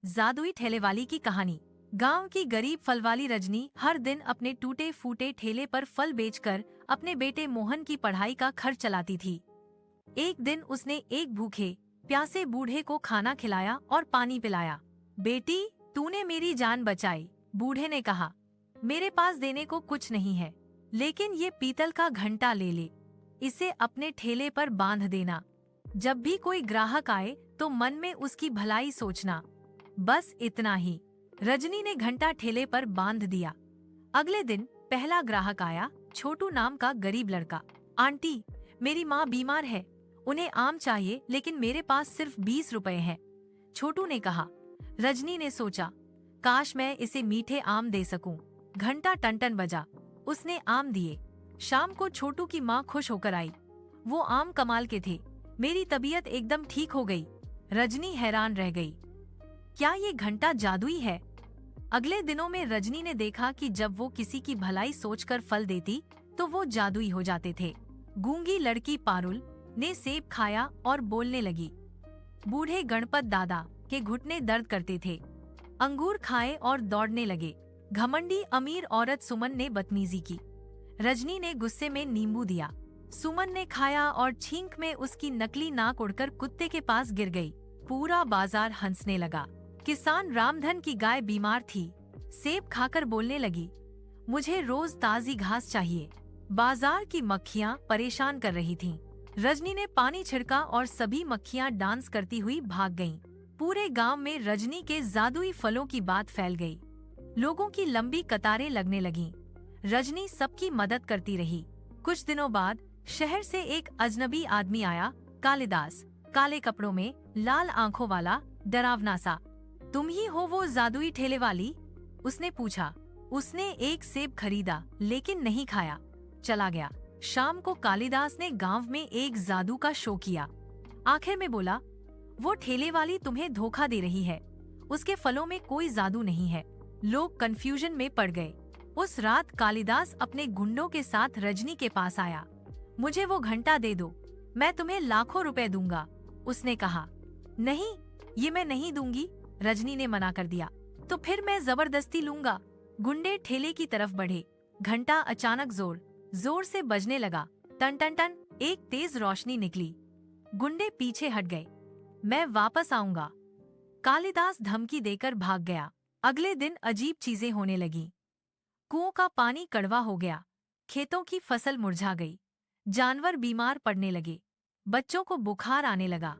जादुई ठेले वाली की कहानी। गांव की गरीब फल वाली रजनी हर दिन अपने टूटे फूटे ठेले पर फल बेचकर अपने बेटे मोहन की पढ़ाई का खर्च चलाती थी। एक दिन उसने एक भूखे प्यासे बूढ़े को खाना खिलाया और पानी पिलाया। बेटी, तूने मेरी जान बचाई, बूढ़े ने कहा। मेरे पास देने को कुछ नहीं है, लेकिन ये पीतल का घंटा ले ले। इसे अपने ठेले पर बांध देना। जब भी कोई ग्राहक आए तो मन में उसकी भलाई सोचना। बस इतना ही। रजनी ने घंटा ठेले पर बांध दिया। अगले दिन पहला ग्राहक आया, छोटू नाम का गरीब लड़का। आंटी, मेरी माँ बीमार है, उन्हें आम चाहिए, लेकिन मेरे पास सिर्फ 20 रुपए हैं, छोटू ने कहा। रजनी ने सोचा, काश मैं इसे मीठे आम दे सकूं। घंटा टन बजा, उसने आम दिए। शाम को छोटू की माँ खुश होकर आई। वो आम कमाल के थे, मेरी तबीयत एकदम ठीक हो गई। रजनी हैरान रह गई, क्या ये घंटा जादुई है? अगले दिनों में रजनी ने देखा कि जब वो किसी की भलाई सोचकर फल देती तो वो जादुई हो जाते थे। गूंगी लड़की पारुल ने सेब खाया और बोलने लगी। बूढ़े गणपत दादा के घुटने दर्द करते थे, अंगूर खाए और दौड़ने लगे। घमंडी अमीर औरत सुमन ने बदतमीजी की। रजनी ने गुस्से में नींबू दिया। सुमन ने खाया और छींक में उसकी नकली नाक उड़कर कुत्ते के पास गिर गई। पूरा बाजार हंसने लगा। किसान रामधन की गाय बीमार थी, सेब खाकर बोलने लगी, मुझे रोज ताजी घास चाहिए। बाजार की मक्खियां परेशान कर रही थीं। रजनी ने पानी छिड़का और सभी मक्खियां डांस करती हुई भाग गईं। पूरे गांव में रजनी के जादुई फलों की बात फैल गई। लोगों की लंबी कतारें लगने लगीं। रजनी सबकी मदद करती रही। कुछ दिनों बाद शहर से एक अजनबी आदमी आया, कालिदास, काले कपड़ों में, लाल आंखों वाला, डरावना सा। तुम ही हो वो जादुई ठेले वाली? उसने पूछा। उसने एक सेब खरीदा लेकिन नहीं खाया, चला गया। शाम को कालिदास ने गांव में एक जादू का शो किया। आखिर में बोला, वो ठेले वाली तुम्हें धोखा दे रही है, उसके फलों में कोई जादू नहीं है। लोग कंफ्यूजन में पड़ गए। उस रात कालिदास अपने गुंडों के साथ रजनी के पास आया। मुझे वो घंटा दे दो, मैं तुम्हें लाखों रुपए दूंगा, उसने कहा। नहीं, ये मैं नहीं दूंगी, रजनी ने मना कर दिया। तो फिर मैं जबरदस्ती लूंगा। गुंडे ठेले की तरफ बढ़े। घंटा अचानक जोर जोर से बजने लगा। टन टन टन, एक तेज रोशनी निकली। गुंडे पीछे हट गए। मैं वापस आऊंगा, कालिदास धमकी देकर भाग गया। अगले दिन अजीब चीजें होने लगी। कुओं का पानी कड़वा हो गया, खेतों की फसल मुरझा गई, जानवर बीमार पड़ने लगे, बच्चों को बुखार आने लगा।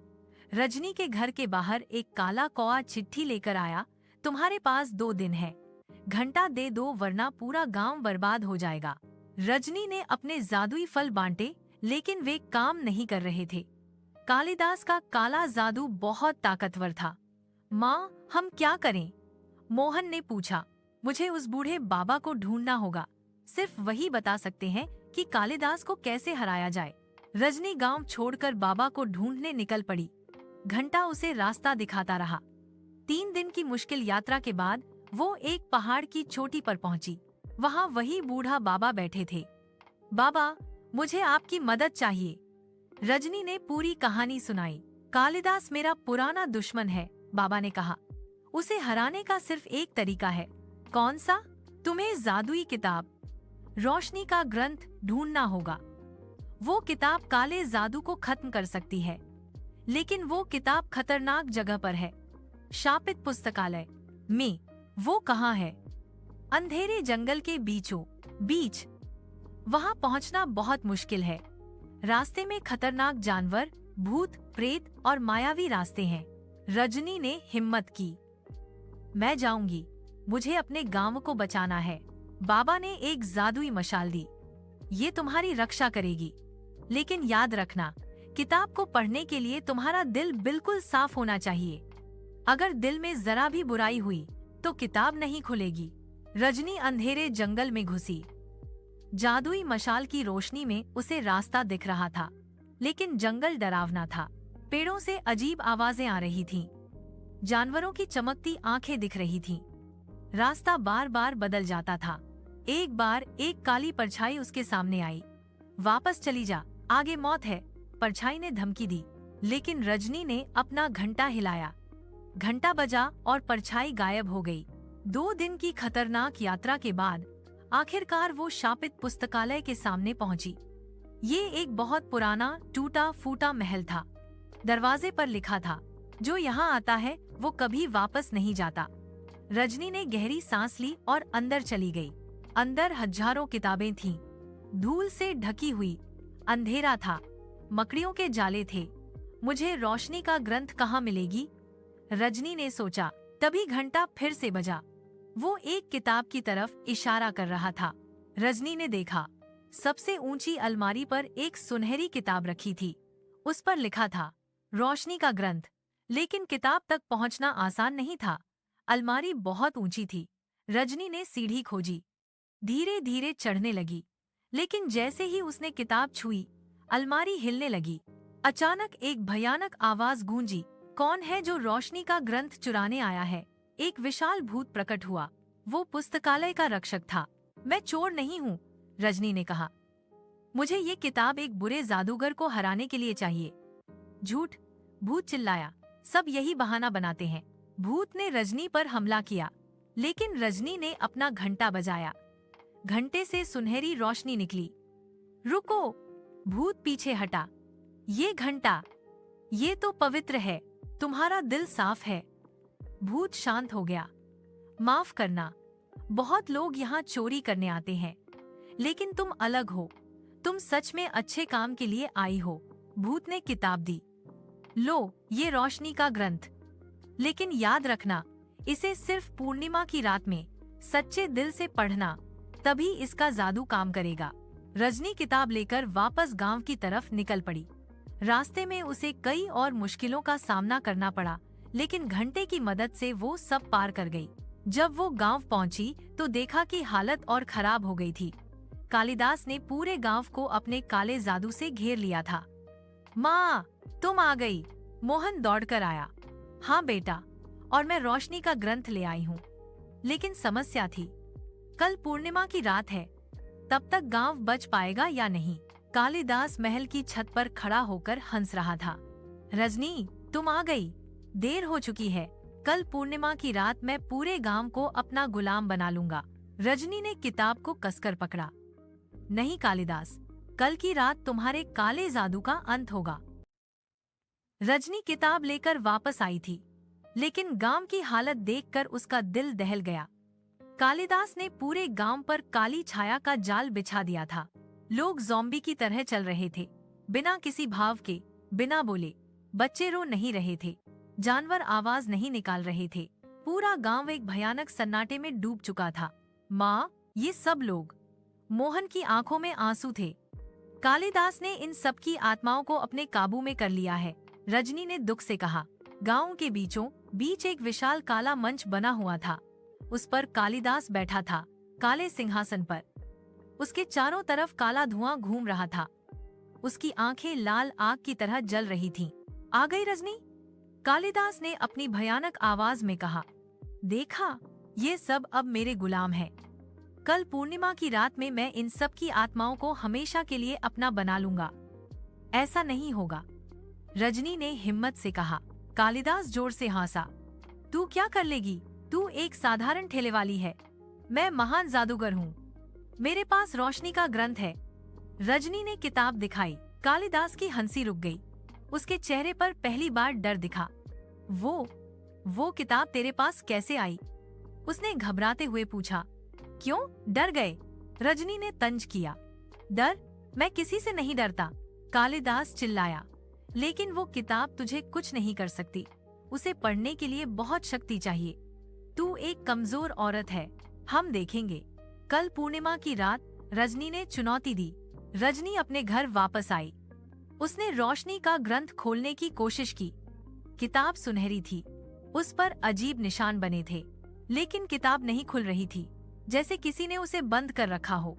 रजनी के घर के बाहर एक काला कौआ चिट्ठी लेकर आया, तुम्हारे पास 2 दिन है, घंटा दे दो वरना पूरा गांव बर्बाद हो जाएगा। रजनी ने अपने जादुई फल बांटे, लेकिन वे काम नहीं कर रहे थे। कालिदास का काला जादू बहुत ताकतवर था। माँ, हम क्या करें? मोहन ने पूछा। मुझे उस बूढ़े बाबा को ढूंढना होगा, सिर्फ वही बता सकते हैं कि कालिदास को कैसे हराया जाए। रजनी गांव छोड़कर बाबा को ढूंढने निकल पड़ी। घंटा उसे रास्ता दिखाता रहा। 3 दिन की मुश्किल यात्रा के बाद वो एक पहाड़ की चोटी पर पहुंची। वहां वही बूढ़ा बाबा बैठे थे। बाबा, मुझे आपकी मदद चाहिए। रजनी ने पूरी कहानी सुनाई। कालिदास मेरा पुराना दुश्मन है, बाबा ने कहा। उसे हराने का सिर्फ एक तरीका है। कौन सा? तुम्हें जादुई किताब, रोशनी का ग्रंथ ढूंढना होगा। वो किताब काले जादू को खत्म कर सकती है, लेकिन वो किताब खतरनाक जगह पर है, शापित पुस्तकालय में। वो कहाँ है? अंधेरे जंगल के बीचों बीच। वहाँ पहुँचना बहुत मुश्किल है। रास्ते में खतरनाक जानवर, भूत, प्रेत और मायावी रास्ते हैं। रजनी ने हिम्मत की। मैं जाऊंगी, मुझे अपने गांव को बचाना है। बाबा ने एक जादुई मशाल दी। ये तुम्हारी रक्षा करेगी, लेकिन याद रखना, किताब को पढ़ने के लिए तुम्हारा दिल बिल्कुल साफ होना चाहिए। अगर दिल में जरा भी बुराई हुई तो किताब नहीं खुलेगी। रजनी अंधेरे जंगल में घुसी। जादुई मशाल की रोशनी में उसे रास्ता दिख रहा था, लेकिन जंगल डरावना था। पेड़ों से अजीब आवाजें आ रही थीं। जानवरों की चमकती आंखें दिख रही थीं। रास्ता बार बार बदल जाता था। एक बार एक काली परछाई उसके सामने आई। वापस चली जा, आगे मौत है, परछाई ने धमकी दी। लेकिन रजनी ने अपना घंटा हिलाया। घंटा बजा और परछाई गायब हो गई। 2 दिन की खतरनाक यात्रा के बाद आखिरकार वो शापित पुस्तकालय के सामने पहुंची। ये एक बहुत पुराना टूटा फूटा महल था। दरवाजे पर लिखा था, जो यहाँ आता है वो कभी वापस नहीं जाता। रजनी ने गहरी सांस ली और अंदर चली गई। अंदर हजारों किताबें थीं, धूल से ढकी हुई। अंधेरा था, मकड़ियों के जाले थे। मुझे रोशनी का ग्रंथ कहाँ मिलेगी, रजनी ने सोचा। तभी घंटा फिर से बजा। वो एक किताब की तरफ इशारा कर रहा था। रजनी ने देखा, सबसे ऊंची अलमारी पर एक सुनहरी किताब रखी थी। उस पर लिखा था, रोशनी का ग्रंथ। लेकिन किताब तक पहुंचना आसान नहीं था। अलमारी बहुत ऊंची थी। रजनी ने सीढ़ी खोजी, धीरे धीरे चढ़ने लगी। लेकिन जैसे ही उसने किताब छुई, अलमारी हिलने लगी। अचानक एक भयानक आवाज गूंजी, कौन है जो रोशनी का ग्रंथ चुराने आया है? एक विशाल भूत प्रकट हुआ। वो पुस्तकालय का रक्षक था। मैं चोर नहीं हूँ, रजनी ने कहा। मुझे ये किताब एक बुरे जादूगर को हराने के लिए चाहिए। झूठ, भूत चिल्लाया। सब यही बहाना बनाते हैं। भूत ने रजनी पर हमला किया, लेकिन रजनी ने अपना घंटा बजाया। घंटे से सुनहरी रोशनी निकली। रुको, भूत पीछे हटा। ये घंटा, ये तो पवित्र है। तुम्हारा दिल साफ है। भूत शांत हो गया। माफ करना, बहुत लोग यहाँ चोरी करने आते हैं, लेकिन तुम अलग हो। तुम सच में अच्छे काम के लिए आई हो। भूत ने किताब दी। लो, ये रोशनी का ग्रंथ। लेकिन याद रखना, इसे सिर्फ पूर्णिमा की रात में सच्चे दिल से पढ़ना, तभी इसका जादू काम करेगा। रजनी किताब लेकर वापस गांव की तरफ निकल पड़ी। रास्ते में उसे कई और मुश्किलों का सामना करना पड़ा, लेकिन घंटे की मदद से वो सब पार कर गई। जब वो गांव पहुंची तो देखा कि हालत और खराब हो गई थी। कालिदास ने पूरे गांव को अपने काले जादू से घेर लिया था। माँ, तुम आ गई, मोहन दौड़कर आया। हाँ बेटा, और मैं रोशनी का ग्रंथ ले आई हूँ। लेकिन समस्या थी, कल पूर्णिमा की रात है। तब तक गांव बच पाएगा या नहीं? कालिदास महल की छत पर खड़ा होकर हंस रहा था। रजनी, तुम आ गई। देर हो चुकी है। कल पूर्णिमा की रात मैं पूरे गांव को अपना गुलाम बना लूंगा। रजनी ने किताब को कसकर पकड़ा। नहीं कालिदास, कल की रात तुम्हारे काले जादू का अंत होगा। रजनी किताब लेकर वापस आई थी, लेकिन गांव की हालत देखकर उसका दिल दहल गया। कालिदास ने पूरे गांव पर काली छाया का जाल बिछा दिया था। लोग ज़ॉम्बी की तरह चल रहे थे, बिना किसी भाव के, बिना बोले। बच्चे रो नहीं रहे थे, जानवर आवाज नहीं निकाल रहे थे। पूरा गांव एक भयानक सन्नाटे में डूब चुका था। माँ, ये सब लोग। मोहन की आंखों में आंसू थे। कालिदास ने इन सब की आत्माओं को अपने काबू में कर लिया है, रजनी ने दुख से कहा। गांव के बीचों बीच एक विशाल काला मंच बना हुआ था। उस पर कालिदास बैठा था, काले सिंहासन पर। उसके चारों तरफ काला धुआं घूम रहा था। उसकी आंखें लाल आग की तरह जल रही थीं। आ गई रजनी? कालिदास ने अपनी भयानक आवाज में कहा। देखा, ये सब अब मेरे गुलाम हैं। कल पूर्णिमा की रात में मैं इन सब की आत्माओं को हमेशा के लिए अपना बना लूंगा। ऐसा नहीं होगा, रजनी ने हिम्मत से कहा। कालिदास जोर से हंसा। तू क्या कर लेगी? तू एक साधारण ठेले वाली है। मैं महान जादूगर हूँ। मेरे पास रोशनी का ग्रंथ है। रजनी ने किताब दिखाई। कालिदास की हंसी रुक गई। उसके चेहरे पर पहली बार डर दिखा। वो किताब तेरे पास कैसे आई? उसने घबराते हुए पूछा। क्यों, डर गए? रजनी ने तंज किया। डर? मैं किसी से नहीं डरता, कालिदास चिल्लाया। लेकिन वो किताब तुझे कुछ नहीं कर सकती। उसे पढ़ने के लिए बहुत शक्ति चाहिए। तू एक कमजोर औरत है। हम देखेंगे। कल पूर्णिमा की रात रजनी ने चुनौती दी। रजनी अपने घर वापस आई। उसने रोशनी का ग्रंथ खोलने की कोशिश की। किताब सुनहरी थी, उस पर अजीब निशान बने थे, लेकिन किताब नहीं खुल रही थी, जैसे किसी ने उसे बंद कर रखा हो।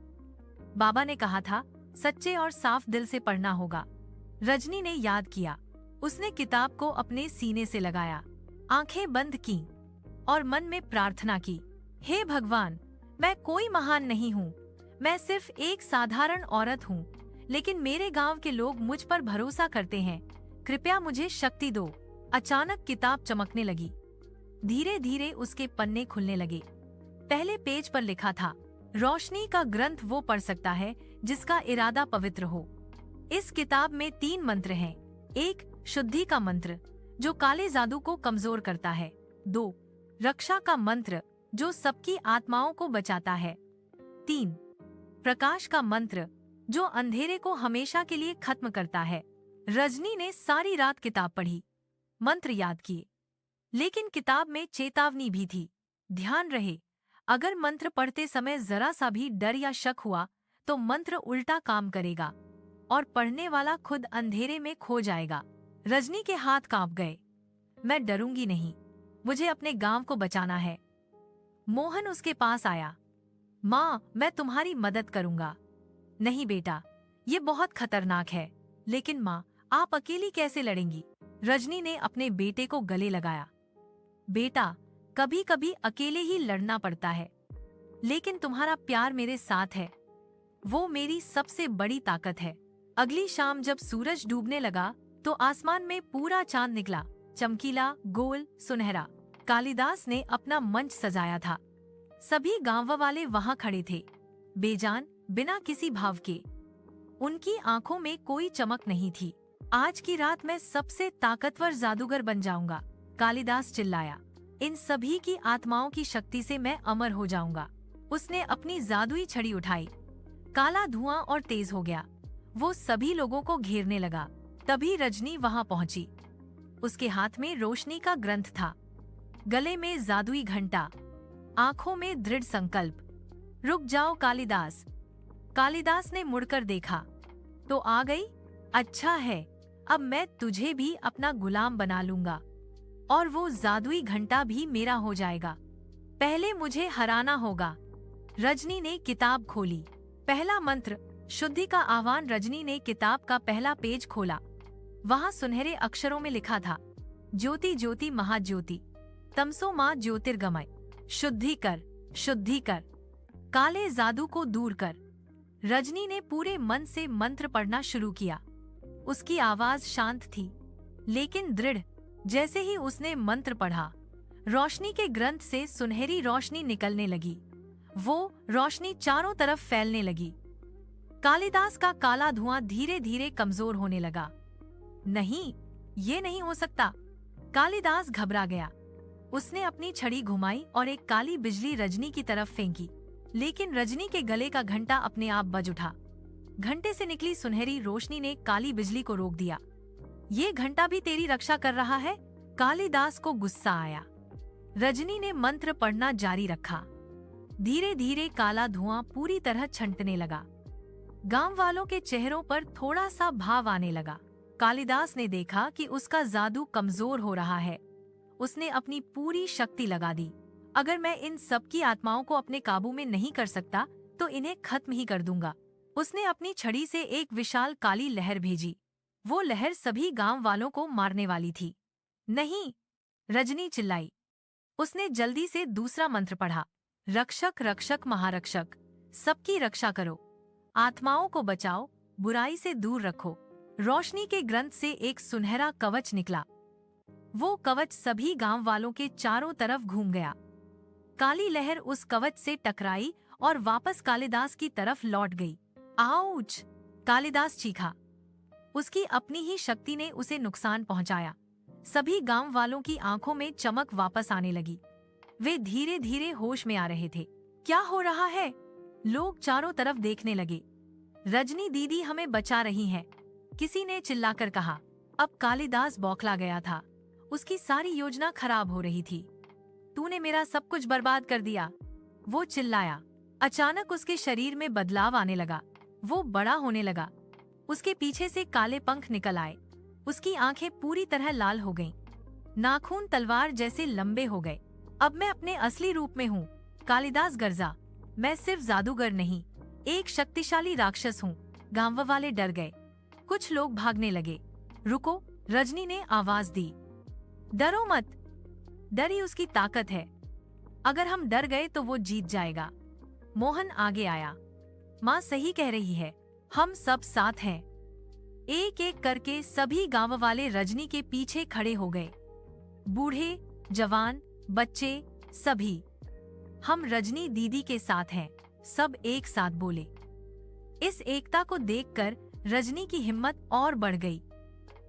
बाबा ने कहा था, सच्चे और साफ दिल से पढ़ना होगा। रजनी ने याद किया। उसने किताब को अपने सीने से लगाया, आंखें बंद कीं और मन में प्रार्थना की। हे भगवान, मैं कोई महान नहीं हूँ। मैं सिर्फ एक साधारण औरत हूँ, लेकिन मेरे गांव के लोग मुझ पर भरोसा करते हैं। कृपया मुझे शक्ति दो। अचानक किताब चमकने लगी। धीरे धीरे उसके पन्ने खुलने लगे। पहले पेज पर लिखा था, रोशनी का ग्रंथ वो पढ़ सकता है जिसका इरादा पवित्र हो। इस किताब में 3 मंत्र हैं। 1. शुद्धि का मंत्र जो काले जादू को कमजोर करता है। 2. रक्षा का मंत्र जो सबकी आत्माओं को बचाता है। 3. प्रकाश का मंत्र जो अंधेरे को हमेशा के लिए खत्म करता है। रजनी ने सारी रात किताब पढ़ी, मंत्र याद किए, लेकिन किताब में चेतावनी भी थी। ध्यान रहे, अगर मंत्र पढ़ते समय जरा सा भी डर या शक हुआ तो मंत्र उल्टा काम करेगा और पढ़ने वाला खुद अंधेरे में खो जाएगा। रजनी के हाथ कांप गए। मैं डरूंगी नहीं, मुझे अपने गांव को बचाना है। मोहन उसके पास आया। माँ, मैं तुम्हारी मदद करूंगा। नहीं बेटा, ये बहुत खतरनाक है। लेकिन माँ, आप अकेली कैसे लड़ेंगी? रजनी ने अपने बेटे को गले लगाया। बेटा, कभी कभी अकेले ही लड़ना पड़ता है, लेकिन तुम्हारा प्यार मेरे साथ है, वो मेरी सबसे बड़ी ताकत है। अगली शाम जब सूरज डूबने लगा तो आसमान में पूरा चांद निकला, चमकीला, गोल, सुनहरा। कालिदास ने अपना मंच सजाया था। सभी गांव वाले वहां खड़े थे, बेजान, बिना किसी भाव के। उनकी आंखों में कोई चमक नहीं थी। आज की रात मैं सबसे ताकतवर जादूगर बन जाऊंगा, कालिदास चिल्लाया। इन सभी की आत्माओं की शक्ति से मैं अमर हो जाऊंगा। उसने अपनी जादुई छड़ी उठाई। काला धुआं और तेज हो गया। वो सभी लोगों को घेरने लगा। तभी रजनी वहां पहुंची। उसके हाथ में रोशनी का ग्रंथ था, गले में जादुई घंटा, आंखों में दृढ़ संकल्प। रुक जाओ कालिदास। कालिदास ने मुड़कर देखा। तो आ गई? अच्छा है, अब मैं तुझे भी अपना गुलाम बना लूंगा और वो जादुई घंटा भी मेरा हो जाएगा। पहले मुझे हराना होगा। रजनी ने किताब खोली। पहला मंत्र, शुद्धि का आह्वान। रजनी ने किताब का पहला पेज खोला। वहां सुनहरे अक्षरों में लिखा था, ज्योति ज्योति महाज्योति, तमसो मां ज्योतिर्गमय। शुद्धि कर, शुद्धि कर, काले जादू को दूर कर। रजनी ने पूरे मन से मंत्र पढ़ना शुरू किया। उसकी आवाज शांत थी, लेकिन दृढ़। जैसे ही उसने मंत्र पढ़ा, रोशनी के ग्रंथ से सुनहरी रोशनी निकलने लगी। वो रोशनी चारों तरफ फैलने लगी। कालिदास का काला धुआं धीरे धीरे कमजोर होने लगा। नहीं, ये नहीं हो सकता। कालिदास घबरा गया। उसने अपनी छड़ी घुमाई और एक काली बिजली रजनी की तरफ फेंकी, लेकिन रजनी के गले का घंटा अपने आप बज उठा। घंटे से निकली सुनहरी रोशनी ने काली बिजली को रोक दिया। ये घंटा भी तेरी रक्षा कर रहा है? कालिदास को गुस्सा आया। रजनी ने मंत्र पढ़ना जारी रखा। धीरे धीरे काला धुआं पूरी तरह छंटने लगा। गांव वालों के चेहरों पर थोड़ा सा भाव आने लगा। कालिदास ने देखा कि उसका जादू कमजोर हो रहा है। उसने अपनी पूरी शक्ति लगा दी। अगर मैं इन सब की आत्माओं को अपने काबू में नहीं कर सकता तो इन्हें खत्म ही कर दूंगा। उसने अपनी छड़ी से एक विशाल काली लहर भेजी। वो लहर सभी गांव वालों को मारने वाली थी। नहीं, रजनी चिल्लाई। उसने जल्दी से दूसरा मंत्र पढ़ा, रक्षक रक्षक महारक्षक, सबकी रक्षा करो, आत्माओं को बचाओ, बुराई से दूर रखो। रोशनी के ग्रंथ से एक सुनहरा कवच निकला। वो कवच सभी गांव वालों के चारों तरफ घूम गया। काली लहर उस कवच से टकराई और वापस कालिदास की तरफ लौट गई। आउच! कालिदास चीखा। उसकी अपनी ही शक्ति ने उसे नुकसान पहुंचाया। सभी गांव वालों की आंखों में चमक वापस आने लगी। वे धीरे धीरे होश में आ रहे थे। क्या हो रहा है? लोग चारों तरफ देखने लगे। रजनी दीदी हमें बचा रही हैं, किसी ने चिल्लाकर कहा। अब कालिदास बौखला गया था। उसकी सारी योजना खराब हो रही थी। तूने मेरा सब कुछ बर्बाद कर दिया, वो चिल्लाया। अचानक उसके शरीर में बदलाव आने लगा। वो बड़ा होने लगा। उसके पीछे से काले पंख निकल आए। उसकी आंखें पूरी तरह लाल हो गईं। नाखून तलवार जैसे लंबे हो गए। अब मैं अपने असली रूप में हूँ, कालिदास गर्जा। मैं सिर्फ जादूगर नहीं, एक शक्तिशाली राक्षस हूँ। गांव वाले डर गए। कुछ लोग भागने लगे। रुको, रजनी ने आवाज दी। डरो मत, डर ही उसकी ताकत है। अगर हम डर गए तो वो जीत जाएगा। मोहन आगे आया। माँ सही कह रही है, हम सब साथ हैं। एक एक करके सभी गांव वाले रजनी के पीछे खड़े हो गए। बूढ़े, जवान, बच्चे सभी, हम रजनी दीदी के साथ हैं, सब एक साथ बोले। इस एकता को देखकर रजनी की हिम्मत और बढ़ गई।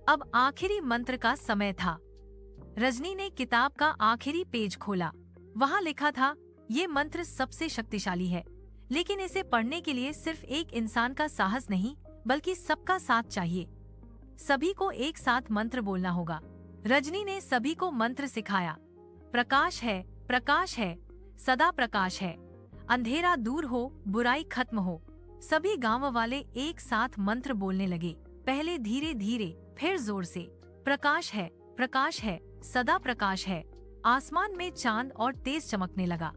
अब आखिरी मंत्र का समय था। रजनी ने किताब का आखिरी पेज खोला। वहाँ लिखा था, ये मंत्र सबसे शक्तिशाली है, लेकिन इसे पढ़ने के लिए सिर्फ एक इंसान का साहस नहीं, बल्कि सबका साथ चाहिए। सभी को एक साथ मंत्र बोलना होगा। रजनी ने सभी को मंत्र सिखाया। प्रकाश है, सदा प्रकाश है, अंधेरा दूर हो, बुराई खत्म हो। सभी गांव वाले एक साथ मंत्र बोलने लगे, पहले धीरे धीरे, फिर जोर से। प्रकाश है, सदा प्रकाश है। आसमान में चांद और तेज चमकने लगा।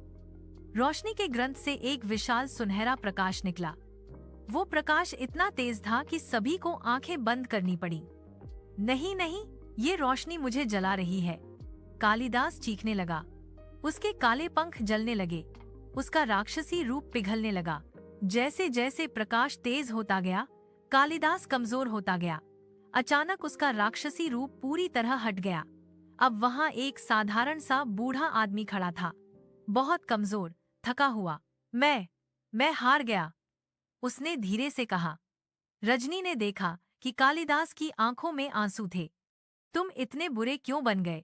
रोशनी के ग्रंथ से एक विशाल सुनहरा प्रकाश निकला। वो प्रकाश इतना तेज था कि सभी को आंखें बंद करनी पड़ी। नहीं नहीं, ये रोशनी मुझे जला रही है, कालिदास चीखने लगा। उसके काले पंख जलने लगे, उसका राक्षसी रूप पिघलने लगा। जैसे जैसे प्रकाश तेज होता गया, कालिदास कमजोर होता गया। अचानक उसका राक्षसी रूप पूरी तरह हट गया। अब वहाँ एक साधारण सा बूढ़ा आदमी खड़ा था, बहुत कमजोर, थका हुआ। मैं हार गया, उसने धीरे से कहा। रजनी ने देखा कि कालिदास की आंखों में आंसू थे। तुम इतने बुरे क्यों बन गए?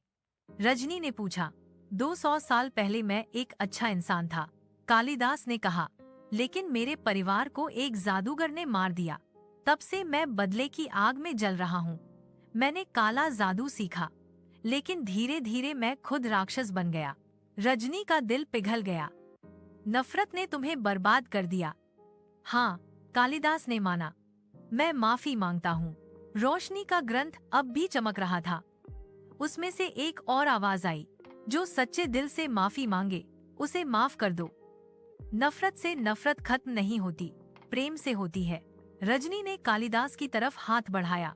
रजनी ने पूछा। 200 साल पहले मैं एक अच्छा इंसान था, कालिदास ने कहा, लेकिन मेरे परिवार को एक जादूगर ने मार दिया। तब से मैं बदले की आग में जल रहा हूँ। मैंने काला जादू सीखा, लेकिन धीरे धीरे मैं खुद राक्षस बन गया। रजनी का दिल पिघल गया। नफरत ने तुम्हें बर्बाद कर दिया। हाँ, कालिदास ने माना। मैं माफी मांगता हूँ। रोशनी का ग्रंथ अब भी चमक रहा था। उसमें से एक और आवाज आई, जो सच्चे दिल से माफी मांगे, उसे माफ कर दो। नफरत से नफरत खत्म नहीं होती, प्रेम से होती है। रजनी ने कालिदास की तरफ हाथ बढ़ाया।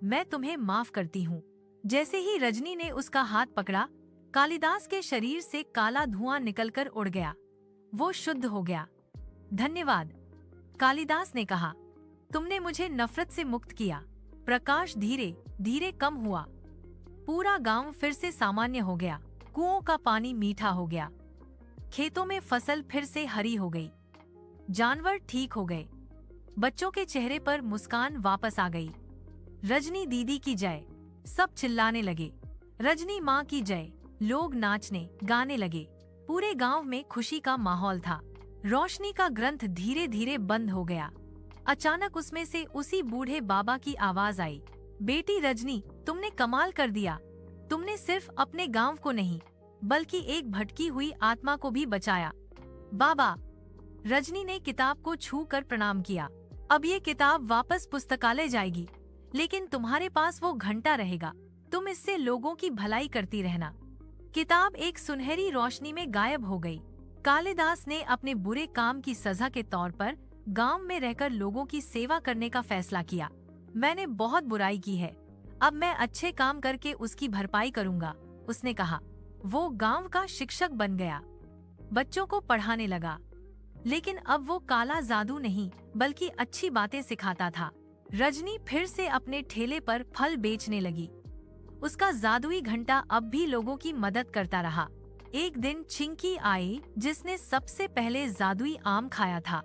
मैं तुम्हें माफ करती हूँ। जैसे ही रजनी ने उसका हाथ पकड़ा, कालिदास के शरीर से काला धुआं निकलकर उड़ गया। वो शुद्ध हो गया। धन्यवाद, कालिदास ने कहा, तुमने मुझे नफरत से मुक्त किया। प्रकाश धीरे धीरे कम हुआ। पूरा गांव फिर से सामान्य हो गया। कुओं का पानी मीठा हो गया। खेतों में फसल फिर से हरी हो गई। जानवर ठीक हो गए। बच्चों के चेहरे पर मुस्कान वापस आ गई। रजनी दीदी की जय, सब चिल्लाने लगे। रजनी माँ की जय। लोग नाचने गाने लगे। पूरे गांव में खुशी का माहौल था। रोशनी का ग्रंथ धीरे धीरे बंद हो गया। अचानक उसमें से उसी बूढ़े बाबा की आवाज आई, बेटी रजनी, तुमने कमाल कर दिया। तुमने सिर्फ अपने गांव को नहीं, बल्कि एक भटकी हुई आत्मा को भी बचाया। बाबा, रजनी ने किताब को छू कर प्रणाम किया। अब ये किताब वापस पुस्तकालय जाएगी, लेकिन तुम्हारे पास वो घंटा रहेगा। तुम इससे लोगों की भलाई करती रहना। किताब एक सुनहरी रोशनी में गायब हो गई। कालिदास ने अपने बुरे काम की सजा के तौर पर गांव में रहकर लोगों की सेवा करने का फैसला किया। मैंने बहुत बुराई की है, अब मैं अच्छे काम करके उसकी भरपाई करूंगा, उसने कहा। वो गांव का शिक्षक बन गया, बच्चों को पढ़ाने लगा। लेकिन अब वो काला जादू नहीं, बल्कि अच्छी बातें सिखाता था। रजनी फिर से अपने ठेले पर फल बेचने लगी। उसका जादुई घंटा अब भी लोगों की मदद करता रहा। एक दिन चिंकी आई, जिसने सबसे पहले जादुई आम खाया था।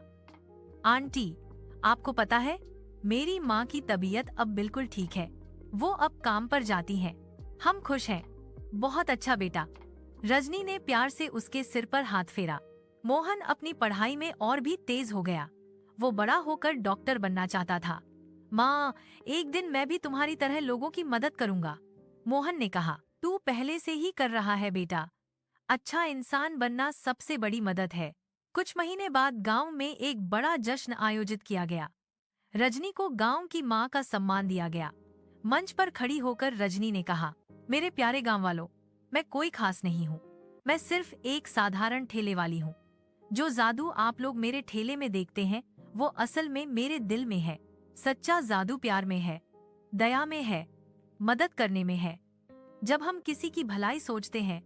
आंटी, आपको पता है, मेरी माँ की तबीयत अब बिल्कुल ठीक है। वो अब काम पर जाती हैं। हम खुश हैं। बहुत अच्छा बेटा। रजनी ने प्यार से उसके सिर पर हाथ फेरा। मोहन अपनी पढ़ाई में और भी तेज हो गया। वो बड़ा होकर डॉक्टर बनना चाहता था। माँ, एक दिन मैं भी तुम्हारी तरह लोगों की मदद करूँगा, मोहन ने कहा। तू पहले से ही कर रहा है बेटा। अच्छा इंसान बनना सबसे बड़ी मदद है। कुछ महीने बाद गांव में एक बड़ा जश्न आयोजित किया गया। रजनी को गांव की माँ का सम्मान दिया गया। मंच पर खड़ी होकर रजनी ने कहा, मेरे प्यारे गांव वालों, मैं कोई खास नहीं हूँ। मैं सिर्फ एक साधारण ठेले वाली हूँ। जो जादू आप लोग मेरे ठेले में देखते हैं, वो असल में मेरे दिल में है। सच्चा जादू प्यार में है, दया में है, मदद करने में है। जब हम किसी की भलाई सोचते हैं,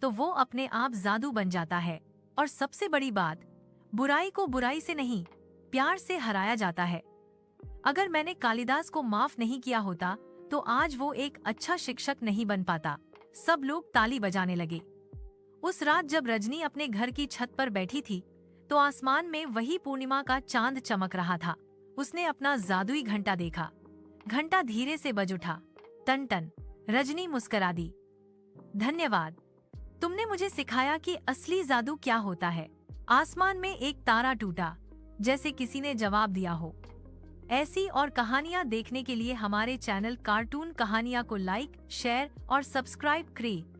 तो वो अपने आप जादू बन जाता है। और सबसे बड़ी बात, बुराई को बुराई से नहीं, प्यार से हराया जाता है। अगर मैंने कालिदास को माफ नहीं किया होता, तो आज वो एक अच्छा शिक्षक नहीं बन पाता। सब लोग ताली बजाने लगे। उस रात जब रजनी अपने घर की छत पर बैठी थी तो आसमान में वही पूर्णिमा का चांद चमक रहा था। उसने अपना जादुई घंटा देखा। घंटा धीरे से बज उठा। Ton ton. रजनी मुस्कुरा दी। धन्यवाद, तुमने मुझे सिखाया कि असली जादू क्या होता है। आसमान में एक तारा टूटा, जैसे किसी ने जवाब दिया हो। ऐसी और कहानियाँ देखने के लिए हमारे चैनल कार्टून कहानियाँ को लाइक, शेयर और सब्सक्राइब करें।